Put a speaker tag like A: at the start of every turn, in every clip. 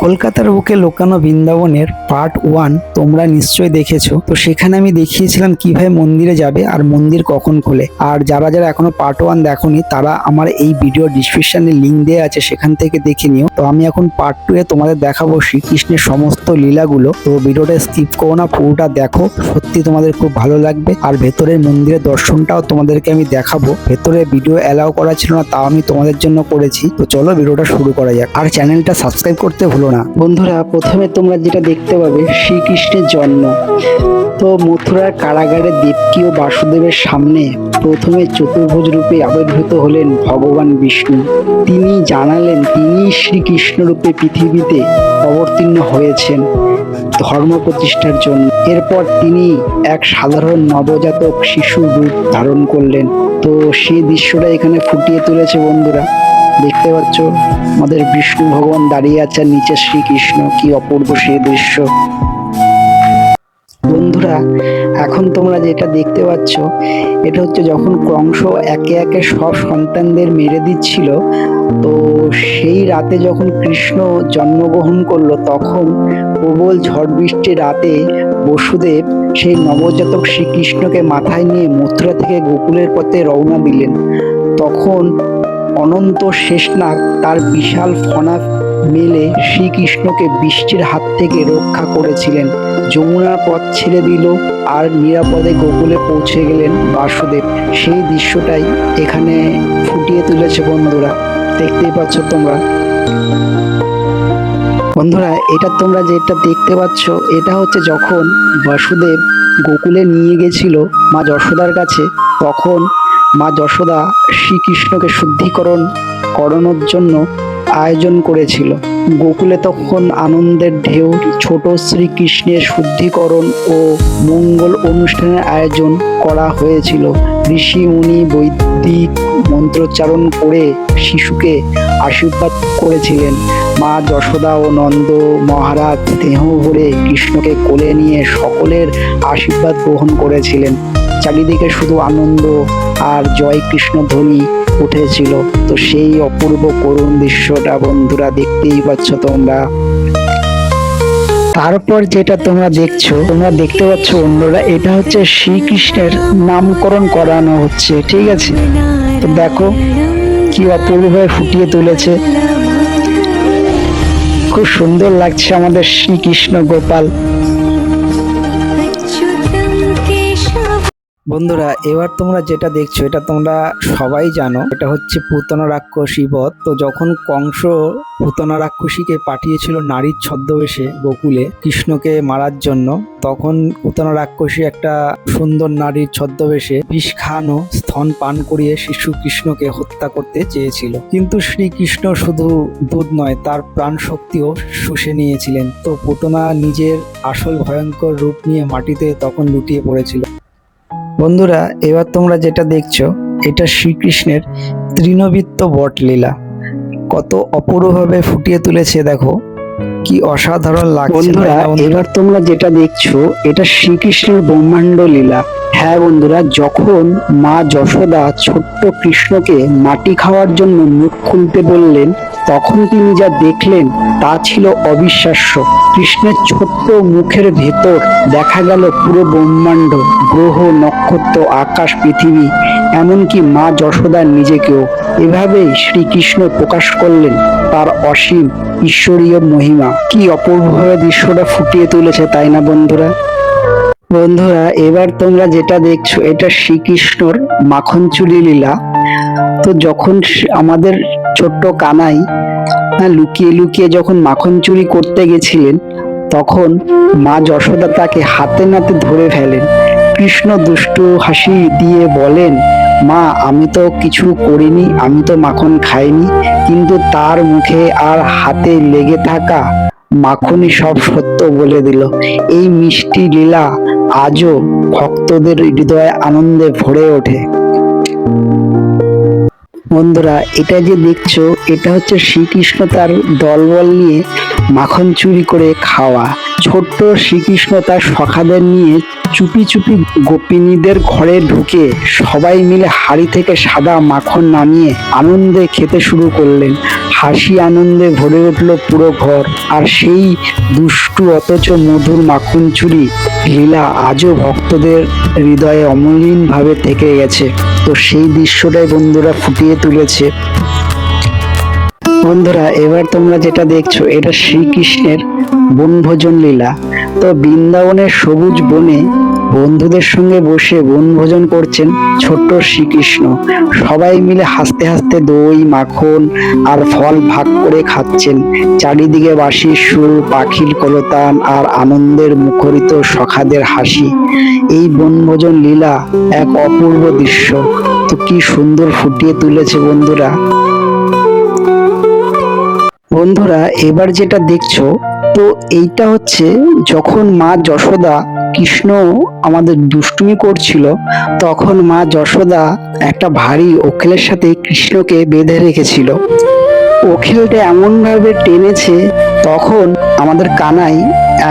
A: কলকাতার বুকে লুকানো বৃন্দাবনের পার্ট 1 তোমরা নিশ্চয়ই দেখেছো। তো সেখানে আমি দেখিয়েছিলাম কিভাবে মন্দিরে যাবে আর মন্দির কখন খোলে। আর যারা যারা এখনো পার্ট 1 দেখোনি তারা আমার এই ভিডিও ডিসক্রিপশনে লিংক দেওয়া আছে, সেখান থেকে দেখে নিও। তো আমি এখন পার্ট 2 এ তোমাদের দেখাবো শ্রীকৃষ্ণের সমস্ত লীলাগুলো। তো ভিডিওটা স্কিপ করো না, পুরোটা দেখো, সত্যি তোমাদের খুব ভালো লাগবে। আর ভেতরের মন্দিরের দর্শনটাও তোমাদেরকে আমি দেখাবো। ভেতরে ভিডিও অ্যালাউ করা ছিল না, তাও আমি তোমাদের জন্য করেছি। তো চলো ভিডিওটা শুরু করা যাক, আর চ্যানেলটা সাবস্ক্রাইব করতে ভুলো না। বন্ধুরা, প্রথমে তোমরা যেটা দেখতে পাবে শ্রীকৃষ্ণের জন্ম। তো মথুরার কারাগারে দেবকী ও বাসুদেবের সামনে প্রথমে চতুর্ভুজ রূপে আবির্ভূত হলেন ভগবান বিষ্ণু। তিনি জানালেন তিনি শ্রীকৃষ্ণ রূপে পৃথিবীতে অবতীর্ণ হয়েছেন ধর্ম প্রতিষ্ঠার জন্য। এরপর তিনি এক সাধারণ নবজাতক শিশুর রূপ ধারণ করলেন। তো সেই দৃশ্যটা এখানে ফুটিয়ে তুলেছে বন্ধুরা। দেখতে পাচ্ছ আমাদের বিষ্ণু ভগবান দাঁড়িয়ে আছে, নিচে শ্রীকৃষ্ণ, কি অপূর্ব সেই দৃশ্য। বন্ধুরা, এখন তোমরা যেটা দেখতে পাচ্ছ এটা হচ্ছে যখন কংস একে একে সব সন্তানদের মেরে দিচ্ছিল। তো সেই রাতে যখন কৃষ্ণ জন্মগ্রহণ করলো, তখন প্রবল ঝড় বৃষ্টির রাতে বসুদেব সেই নবজাতক শ্রীকৃষ্ণকে মাথায় নিয়ে মথুরা থেকে গোকুলের পথে রওনা দিলেন। তখন অনন্ত শেষনাগ তার বিশাল ফনা মেলে শ্রীকৃষ্ণকে বৃষ্টির হাত থেকে রক্ষা করেছিলেন। যমুনার পথ ছেড়ে দিল আর নিরাপদে গোকুলে পৌঁছে গেলেন বাসুদেব। সেই দৃশ্যটাই এখানে ফুটিয়ে তুলেছে বন্ধুরা, দেখতেই পাচ্ছ তোমরা। বন্ধুরা, এটা তোমরা যেটা দেখতে পাচ্ছ এটা হচ্ছে যখন বাসুদেব গোকুলে নিয়ে গেছিল মা যশোদার কাছে, তখন মা যশোদা শ্রীকৃষ্ণকে শুদ্ধিকরণ করানোর জন্য আয়োজন করেছিল। গোকুলে তখন আনন্দের ঢেউ। ছোট শ্রীকৃষ্ণের শুদ্ধিকরণ ও মঙ্গল অনুষ্ঠানের আয়োজন করা হয়েছিল। ঋষি মুনি বৈদিক মন্ত্রোচ্চারণ করে শিশুকে আশীর্বাদ করেছিলেন। মা যশোদা ও নন্দ মহারাজ স্নেহ ভরে কৃষ্ণকে কোলে নিয়ে সকলের আশীর্বাদ গ্রহণ করেছিলেন। চারিদিকে শুধু আনন্দ আর জয় কৃষ্ণ ধ্বনি উঠেছিল। তো সেই অপূর্ব করুণ দৃশ্যটা বন্ধুরা দেখতেই পাচ্ছ তোমরা। তারপর যেটা তোমরা দেখতে পাচ্ছ বন্ধুরা, এটা হচ্ছে শ্রীকৃষ্ণের নামকরণ করানো হচ্ছে, ঠিক আছে। তো দেখো কি অপূর্বভাবে ফুটিয়ে তুলেছে, খুব সুন্দর লাগছে আমাদের শ্রীকৃষ্ণ গোপাল। বন্ধুরা, এবার তোমরা যেটা দেখছো এটা তোমরা সবাই জানো, এটা হচ্ছে পুতনা রাক্ষসী বধ। তো যখন কংস পুতনা রাক্ষসীকে পাঠিয়েছিল নারীর ছদ্মবেশে গোকুলে কৃষ্ণকে মারার জন্য, তখন পুতনা রাক্ষসী একটা সুন্দর নারীর ছদ্মবেশে বিষ খাওয়ানো স্তন পান করিয়ে শিশু কৃষ্ণকে হত্যা করতে চেয়েছিল। কিন্তু শ্রীকৃষ্ণ শুধু দুধ নয়, তার প্রাণ শক্তিও শুষে নিয়েছিলেন। তো পুতনা নিজের আসল ভয়ঙ্কর রূপ নিয়ে মাটিতে তখন লুটিয়ে পড়েছিল। বন্ধুরা, এবার তোমরা যেটা দেখছো এটা শ্রীকৃষ্ণের তৃণবৃত্ত বটলীলা। কত অপূর্বভাবে ফুটিয়ে তুলেছে, দেখো কি অসাধারণ লাগছে। বন্ধুরা, এবার তোমরা যেটা দেখছো এটা শ্রীকৃষ্ণের ব্রহ্মাণ্ড লীলা। হ্যাঁ বন্ধুরা, যখন মা যশোদা ছোট্ট কৃষ্ণকে মাটি খাওয়ার জন্য মুখ খুলতে বললেন, তখন তিনি যা দেখলেন তা ছিল অবিশ্বাস্য। কৃষ্ণের ছোট্ট মুখের ভেতর দেখা গেল পুরো ব্রহ্মাণ্ড, গ্রহ, নক্ষত্র, আকাশ, পৃথিবী, এমনকি মা যশোদার নিজেকেও। এভাবেই শ্রীকৃষ্ণ প্রকাশ করলেন তার অসীম ঈশ্বরীয় মহিমা। কি অপূর্বভাবে দৃশ্যটা ফুটিয়ে তুলেছে, তাই না বন্ধুরা? বন্ধুরা, এবার তোমরা যেটা দেখছো এটা শ্রীকৃষ্ণর মাখন চুরি লীলা। তো যখন আমাদের ছোট্ট কানাই লুকিয়ে লুকিয়ে যখন মাখন চুরি করতে গেছিলেন, তখন মা যশোদা তাকে হাতে নাতে ধরে ফেলেন। কৃষ্ণ দুষ্টু হাসি দিয়ে বলেন, মা আমি তো কিছু করিনি, আমি তো মাখন খাইনি। কিন্তু তার মুখে আর হাতে লেগে থাকা মাখনই সব সত্য বলে দিল। এই মিষ্টি লীলা আজও ভক্তদের হৃদয়ে আনন্দে ভরে ওঠে। বন্ধুরা, এটা যে দেখছো এটা হচ্ছে শ্রীকৃষ্ণ তার দলবল নিয়ে মাখন চুরি করে খাওয়া। ছোট্ট শ্রীকৃষ্ণ তার সখাদের নিয়ে চুপি চুপি গোপিনীদের ঘরে ঢুকে সবাই মিলে হাড়ি থেকে সাদা মাখন নামিয়ে আনন্দে খেতে শুরু করলেন। হাসি আনন্দে ভরে উঠল পুরো ঘর। আর সেই দুষ্টু অথচ মধুর মাখন চুরি লীলা আজও ভক্তদের হৃদয়ে অমলিন ভাবে থেকে গেছে। তো সেই দৃশ্যটাই বন্ধুরা ফুটিয়ে তুলেছে। বন্ধুরা এবার তোমরা যেটা দেখছো এটা শ্রীকৃষ্ণের বনভোজন লীলা। তো বৃন্দাবনের সবুজ বনে বন্ধুদের সঙ্গে বসে বনভোজন করছেন ছোট্ট শ্রীকৃষ্ণ। সবাই মিলে হাসতে হাসতে দই মাখন আর ফল ভাগ করে খাচ্ছেন। চারিদিকে বাঁশির সুর, পাখির কলতান আর আনন্দের মুখরিত সখাদের হাসি। এই বনভোজন লীলা এক অপূর্ব দৃশ্য। তো কি সুন্দর ফুটিয়ে তুলেছে বন্ধুরা। বন্ধুরা এবার যেটা দেখছো তো এইটা হচ্ছে যখন মা যশোদা কৃষ্ণ আমাদের দুষ্টুমি করছিল, তখন মা যশোদা একটা ভারী ওখেলের সাথে কৃষ্ণকে বেঁধে রেখেছিল। ওখেলটা এমন ভাবে টেনেছে, তখন আমাদের কানাই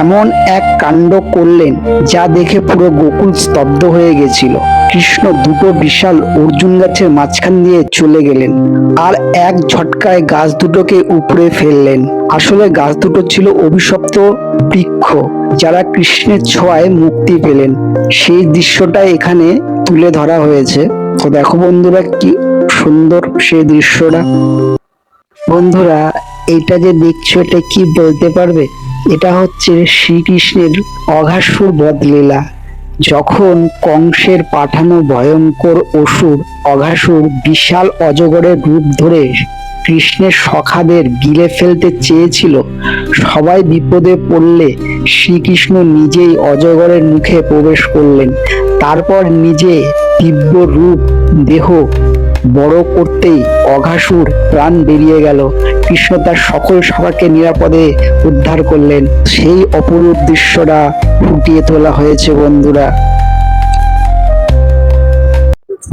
A: এমন এক কাণ্ড করলেন যা দেখে পুরো গোকুল স্তব্ধ হয়ে গেছিল। কৃষ্ণ দুটো বিশাল অর্জুন গাছের মাঝখান দিয়ে চলে গেলেন আর এক ঝটকায় গাছ দুটোকে উপড়ে ফেললেন। আসলে গাছ দুটো ছিল অভিশপ্ত বৃক্ষ, যারা কৃষ্ণের ছোঁয়ায় মুক্তি পেলেন। সেই দৃশ্যটা এখানে তুলে ধরা হয়েছে। তো দেখো বন্ধুরা কি সুন্দর সেই দৃশ্যটা। বন্ধুরা এটা যে দেখছো এটা কি বলতে পারবে? এটা হচ্ছে শ্রীকৃষ্ণের অঘাসুর বধ লীলা। যখন কংসের পাঠানো ভয়ঙ্কর অসুর অঘাসুর বিশাল অজগরের রূপ ধরে কৃষ্ণের সখাদের গিলে ফেলতে চেয়েছিল, সবাই বিপদে পড়লে শ্রীকৃষ্ণ নিজেই অজগরের মুখে প্রবেশ করলেন। তারপর নিজে দিব্য রূপ দেহ বড় করতেই অঘাসুর প্রাণ বেরিয়ে গেল। কৃষ্ণ তার সকল সখাকে নিরাপদে উদ্ধার করলেন। সেই অপরূপ দৃশ্যটা ফুটিয়ে তোলা হয়েছে বন্ধুরা।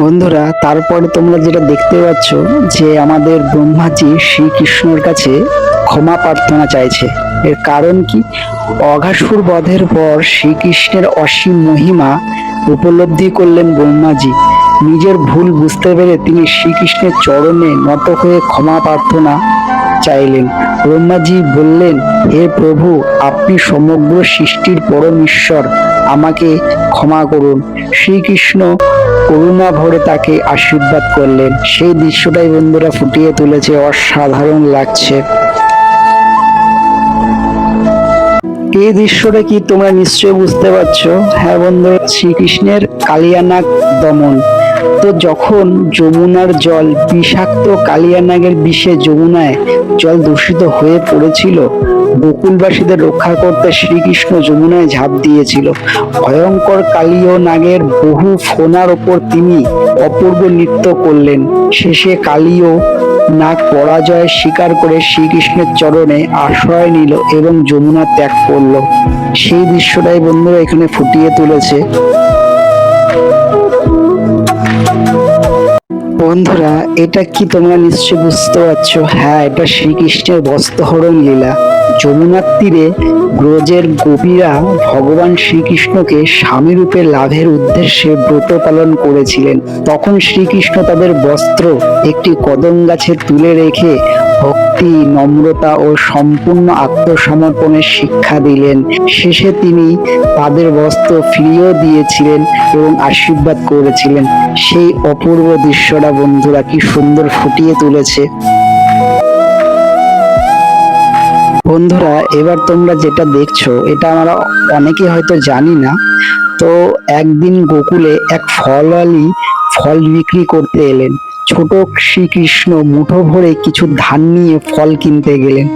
A: বন্ধুরা তারপরে তোমরা যেটা দেখতে পাচ্ছ যে আমাদের ব্রহ্মাজি শ্রীকৃষ্ণের কাছে ক্ষমা প্রার্থনা চাইছে। এর কারণ কি? অঘাসুর বধের পর শ্রীকৃষ্ণের অসীম মহিমা উপলব্ধি করলেন ব্রহ্মাজি। নিজের ভুল বুঝতে পেরে তিনি শ্রীকৃষ্ণের চরণে নত হয়ে ক্ষমা প্রার্থনা চাইলেন। ব্রহ্মাজি বললেন, হে প্রভু, আপনি সমগ্র সৃষ্টির পরম ঈশ্বর, আমাকে ক্ষমা করুন। শ্রীকৃষ্ণ করুণা ভরে তাকে আশীর্বাদ করলেন। সেই দৃশ্যটাই বন্ধুরা ফুটিয়ে তুলেছে, অসাধারণ লাগছে। এই দৃশ্যটা কি তোমরা নিশ্চয়ই বুঝতে পারছো? হ্যাঁ বন্ধুরা, শ্রীকৃষ্ণের কালিয়ানাগ দমন। তো যখন যমুনার জল বিষাক্ত কালিয়ানাগের বিষে যমুনায় জল দূষিত হয়ে পড়েছিল, গোকুলবাসীদের রক্ষা করতে শ্রীকৃষ্ণ যমুনায় ঝাঁপ দিয়েছিল। ভয়ঙ্কর কালীয় নাগের বহু ফোনার ওপর তিনি অপূর্ব নৃত্য করলেন। শেষে কালীয় নাগ পরাজয় স্বীকার করে শ্রীকৃষ্ণের চরণে আশ্রয় নিল এবং যমুনা ত্যাগ করল। সেই দৃশ্যটাই বন্ধুরা এখানে ফুটিয়ে তুলেছে। বন্ধুরা এটা কি তোমরা নিশ্চয় বুঝতে পারছো? হ্যাঁ, এটা শ্রীকৃষ্ণের বস্ত্রহরণ লীলা। যমুনার তীরে ব্রজের গোপীরা ভগবান শ্রীকৃষ্ণকে স্বামী রূপে লাভের উদ্দেশ্যে ব্রত পালন করেছিলেন। তখন শ্রীকৃষ্ণ তাদের বস্ত্র একটি কদম গাছে তুলে রেখে ভক্তি, নম্রতা ও সম্পূর্ণ আত্মসমর্পণের শিক্ষা দিলেন। শেষে তিনি তাদের বস্ত্র ফিরিয়েও দিয়েছিলেন এবং আশীর্বাদ করেছিলেন। সেই অপূর্ব দৃশ্যটা বন্ধুরা কি সুন্দর ফুটিয়ে তুলেছে। বন্ধুরা এবার তোমরা যেটা দেখছো এটা আমরা অনেকে হয়তো জানি না। তো একদিন গোকুলে এক ফলওয়ালি ফল বিক্রি করতে এলেন। ছোট শ্রীকৃষ্ণ মুঠো ভরে কিছু ধান নিয়ে ফল কিনতে গেলেন,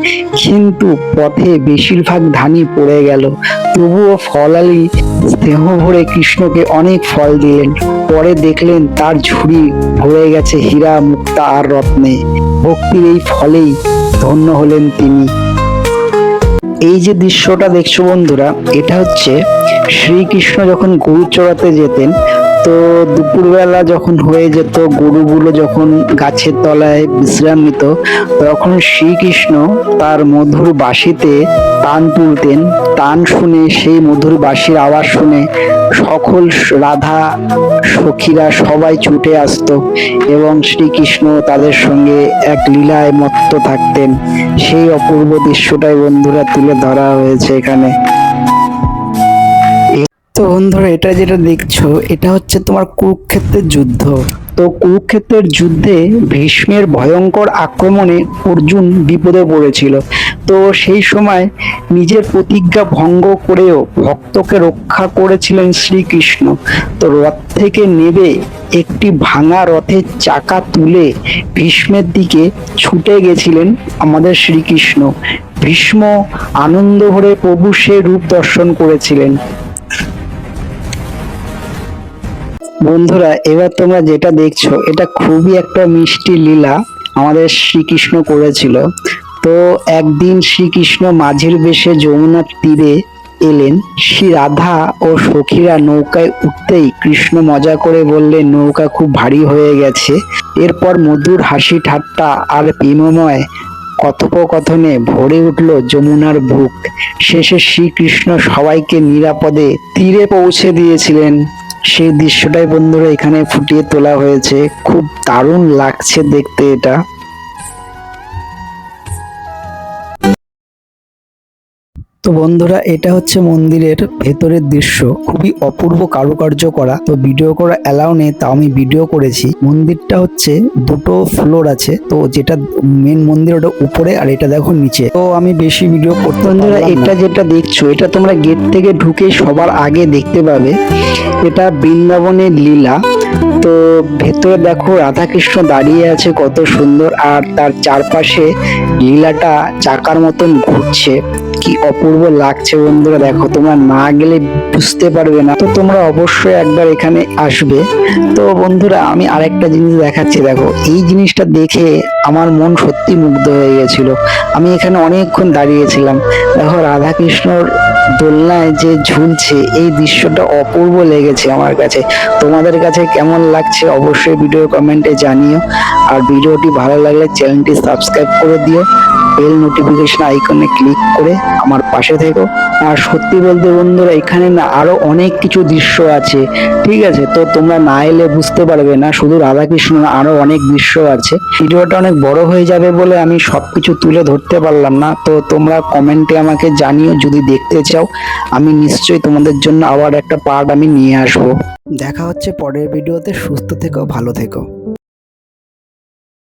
A: কিন্তু পথে বেশিরভাগ ধানই পড়ে গেল। তবুও ফলওয়ালি স্নেহ ভরে কৃষ্ণকে অনেক ফল দিলেন। পরে দেখলেন তার ঝুড়ি ভরে গেছে হীরা, মুক্তা আর রত্নে। ভক্তির এই ফলেই ধন্য হলেন তিনি। এই যে দৃশ্যটা দেখছো বন্ধুরা, এটা হচ্ছে শ্রীকৃষ্ণ যখন গরু চড়াতে যেতেন। তো দুপুরবেলা যখন হয়ে যেত, গরুগুলো যখন গাছের তলায় বিশ্রাম নিত, তখন শ্রীকৃষ্ণ তার মধুর বাঁশিতে তান তুলতেন। তান শুনে, সেই মধুর বাঁশির আওয়াজ শুনে সকল রাধা সখীরা সবাই ছুটে আসতো এবং শ্রীকৃষ্ণ তাদের সঙ্গে এক লীলায় মত্ত থাকতেন। সেই অপূর্ব দৃশ্যটাই বন্ধুরা তুলে ধরা হয়েছে এখানে। তো বন্ধুরা, এটা যেটা দেখছো এটা হচ্ছে তোমার কুরুক্ষেত্রের যুদ্ধ। তো কুরুক্ষেত্রের যুদ্ধে ভীষ্মের ভয়ঙ্কর আক্রমণে অর্জুন বিপদে পড়েছিল। তো সেই সময় নিজের প্রতিজ্ঞা ভঙ্গ করেও ভক্তকে রক্ষা করেছিলেন শ্রীকৃষ্ণ। তো রথ থেকে নেমে একটি ভাঙা রথের চাকা তুলে ভীষ্মের দিকে ছুটে গেছিলেন আমাদের শ্রীকৃষ্ণ। ভীষ্ম আনন্দ ভরে প্রভু সে রূপ দর্শন করেছিলেন। বন্ধুরা, এবার তোমরা যেটা দেখছো এটা খুবই একটা মিষ্টি লীলা আমাদের শ্রীকৃষ্ণ করেছিল। তো একদিন শ্রীকৃষ্ণ মাঝির বেশে যমুনার তীরে এলেন। শ্রী রাধা ও সখীরা নৌকায় উঠতেই কৃষ্ণ মজা করে বললেন, নৌকা খুব ভারী হয়ে গেছে। এরপর মধুর হাসি ঠাট্টা আর প্রেমময় কথোপকথনে ভরে উঠল যমুনার বুক। শেষে শ্রীকৃষ্ণ সবাইকে নিরাপদে তীরে পৌঁছে দিয়েছিলেন। সেই দৃশ্যটাই বন্ধুরা এখানে ফুটিয়ে তোলা হয়েছে। খুব দারুণ লাগছে দেখতে এটা। তো বন্ধুরা, এটা হচ্ছে মন্দিরের ভেতরের দৃশ্য। খুবই অপূর্ব কারুকার্য করা। তো ভিডিও করা অ্যালাউ নেই, তাও আমি ভিডিও করেছি। মন্দিরটা হচ্ছে দুটো ফ্লোর আছে। তো যেটা মেন মন্দির ওটা উপরে, আর এটা দেখো নিচে। তো আমি বেশি ভিডিও করতে বন্ধুরা, এটা যেটা দেখছো এটা তোমরা গেট থেকে ঢুকে সবার আগে দেখতে পাবে। এটা বৃন্দাবনের লীলা। তো ভেতরে দেখো রাধাকৃষ্ণ দাঁড়িয়ে আছে কত সুন্দর, আর তার চারপাশে লীলাটা চাকার মতন ঘুরছে। কি অপূর্ব লাগছে বন্ধুরা, দেখো তোমরা না গেলে বুঝতে পারবে না। তো তোমরা অবশ্যই একবার এখানে আসবে। তো বন্ধুরা, আমি আরেকটা জিনিস দেখাচ্ছি। দেখো এই জিনিসটা দেখে আমার মন সত্যি মুগ্ধ হয়ে গেছিল। আমি এখানে অনেকক্ষণ দাঁড়িয়েছিলাম। দেখো রাধাকৃষ্ণর দোলনায় যে ঝুলছে, এই দৃশ্যটা অপূর্ব লেগেছে আমার কাছে। তোমাদের কাছে কেমন লাগছে অবশ্যই ভিডিও কমেন্টে জানিও। আর ভিডিওটি ভালো লাগলে চ্যানেলটি সাবস্ক্রাইব করে দিও, বেল নোটিফিকেশন আইকনে ক্লিক করে আমার পাশে থেকো। আর সত্যি বলতে বন্ধুরা, এখানে না আরো অনেক কিছু দৃশ্য আছে, ঠিক আছে? তো তোমরা না এলে বুঝতে পারবে না। শুধু রাধাকৃষ্ণ না, আরো অনেক দৃশ্য আছে। ভিডিওটা অনেক বড় হয়ে যাবে বলে আমি সবকিছু তুলে ধরতে পারলাম না। তো তোমরা কমেন্টে আমাকে জানিও যদি দেখতে চাও। আমি নিশ্চয়ই তোমাদের জন্য আবার একটা পার্ট আমি নিয়ে আসবো। দেখা হচ্ছে পরের ভিডিওতে। সুস্থ থেকো, ভালো থেকো।